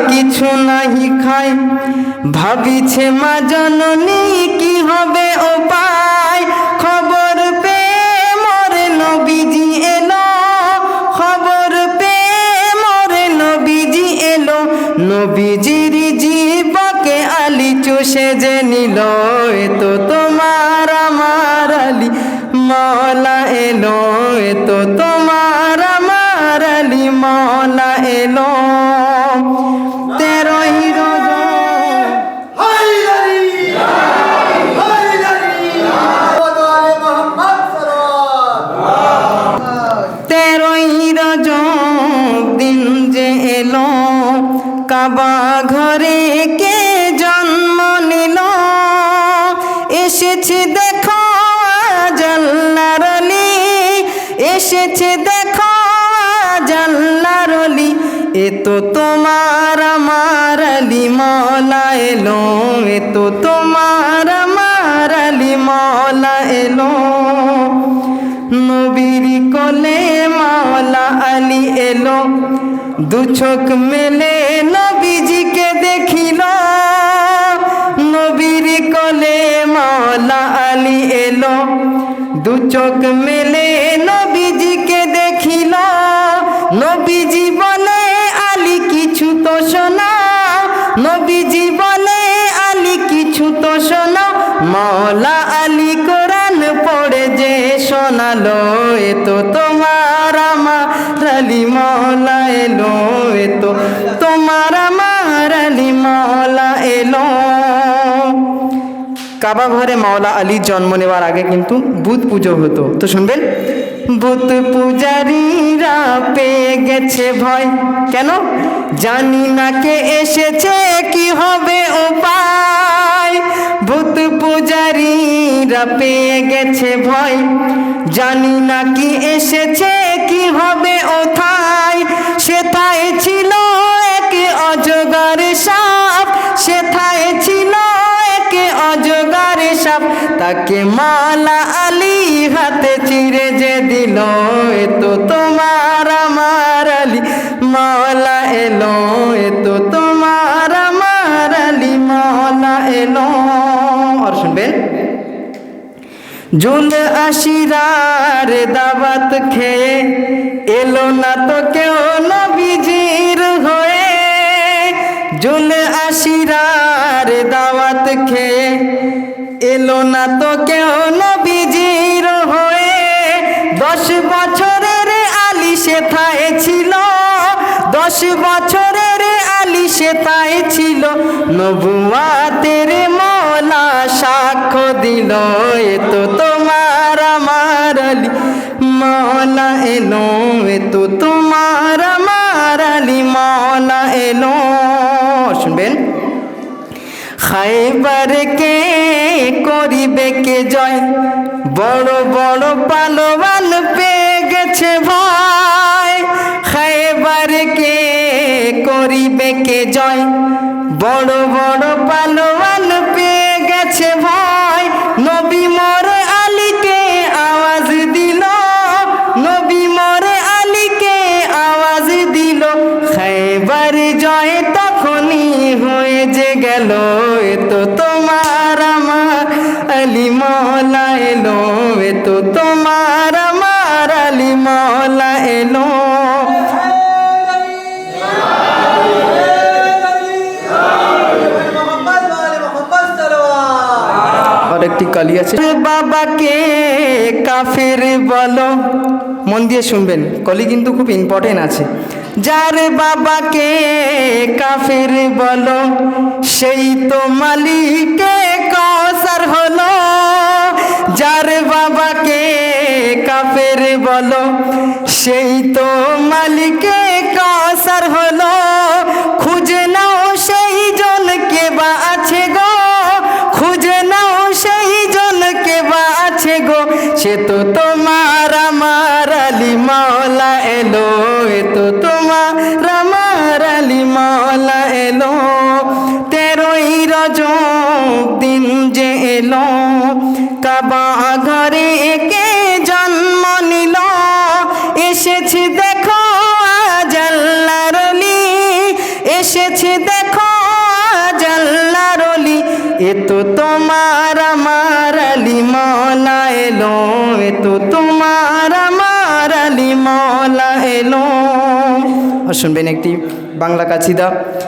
কিছু নাহি খাই, ভাবিছে মা জননী কি হবে উপায়। খবর পেয়ে মোরে নবীজি এলো, খবর পেয়ে মোরে নবীজি এলো। নবীজির জিহ্বাকে আলী চুষে যে নিল, এ তো তোমার আমার আলী মওলা এলো, এ তো তোমার আমার আলী মওলা এলো। 13ই রজব দিন যে এলো, কাবা ঘরে কে জন্ম নিল। এসেছে দেখো আজ আল্লাহর অলি, এসেছে দেখো আজ আল্লাহর অলি। এ তো তোমার আমার আলী মওলা এলো, এ তো তোমার আমার আলী মওলা এলো। নবীর কোলে মওলা আলী এলো, দু চোখ মেলে নবীজিকে দেখিল। নবীর কোলে মওলা আলী এলো, দু চোখ মেলে নবীজিকে দেখিল। নবীজি বলে আলী কিছু তো শোনাও, নবীজি বলে আলী কিছু তো শোনাও। মওলা আলী কোরআন পড়ে যে শোনালো, এ তো তোমার আমার আলী মওলা এলো, এ তো তোমার আমার আলী মওলা এলো। কাবা ঘরে মওলা আলীর জন্ম নেওয়ার আগে কিন্তু বুত পুজো হতো, তো শুনবেন। বুত পূজারীরা পেয়ে গেছে ভয়, কেন? জানি না কে এসেছে কি হবে উপায়। বুত পূজারীরা পেয়ে গেছে ভয়, জানি না কি এসেছে কি হবে ওথায়। সেথায় ছিল এক অজগর সাপ, সেথায় ছিল এক অজগর সাপ। তাকে মওলা আলী হাতে চিরে যে দিল, এ তো তোমার আমার আলী মওলা এলো, এ তো তোমার আমার আলী মওলা এলো। আর শুনবেন, জুল আশিরার দাওয়াত খেয়ে এলো না তো কেউ নবীজির হয়ে। জুল আশিরার দাওয়াত খেয়ে এলো না তো কেউ নবীজির হয়ে। 10 বছরের আলী সেথায় ছিল, 10 বছরের আলী সেথায় ছিল। নবুয়াতের মওলা সাক্ষ্য দিল, এ তো তোমার আমার আলী মওলা এলো, এ তো তোমার আমার আলী মওলা এলো। শুনবেন, খাইবার কে করিবে কে জয়, বড় বড় পালোয়ান পেয়ে গেছে ভয়। খাইবার কে করিবে কে জয়, বড় বড় পালোয়ান পেয়ে গেছে ভয়। নবী মোরে আলীকে আওয়াজ দিল, নবী মোরে আলীকে আওয়াজ দিল। খাইবার জয় তখনই হয়ে যে গেল, এ তো তোমার আমার আলী মওলা এলো, এ তো তোমার আমার আলী মওলা এলো। আর একটি কালি আছে, বাবাকে কাফের বলো। মন দিয়ে শুনবেন, কলি কিন্তু খুব ইম্পর্টেন্ট আছে। যার বাবাকে কাফের বলো, সেই তো মালিকে কাউসার হলো। যার বাবাকে কাফের বলো, সেই তো মালিকে কাউসার হলো। খুঁজে নাও সেই জনকে বা আছে গো, খুঁজে নাও সেই জনকে বা আছে গো। সে তো তোমার আমার আলী মওলা এলো, এ তো তোমার আমার আলী মওলা এলো। 13ই রজব দিন যে এলো, কাবা ঘরে কে জন্ম নিল। এসেছে দেখো আজ আল্লাহর অলি, এসে এসেছে দেখো আজ আল্লাহর ওলি, এ তো তোমার আমার আলি মওলা এলো, এ তো তোমার আমার আলি মওলা এলো। আর শুনবেন একটি বাংলা কাছিদা।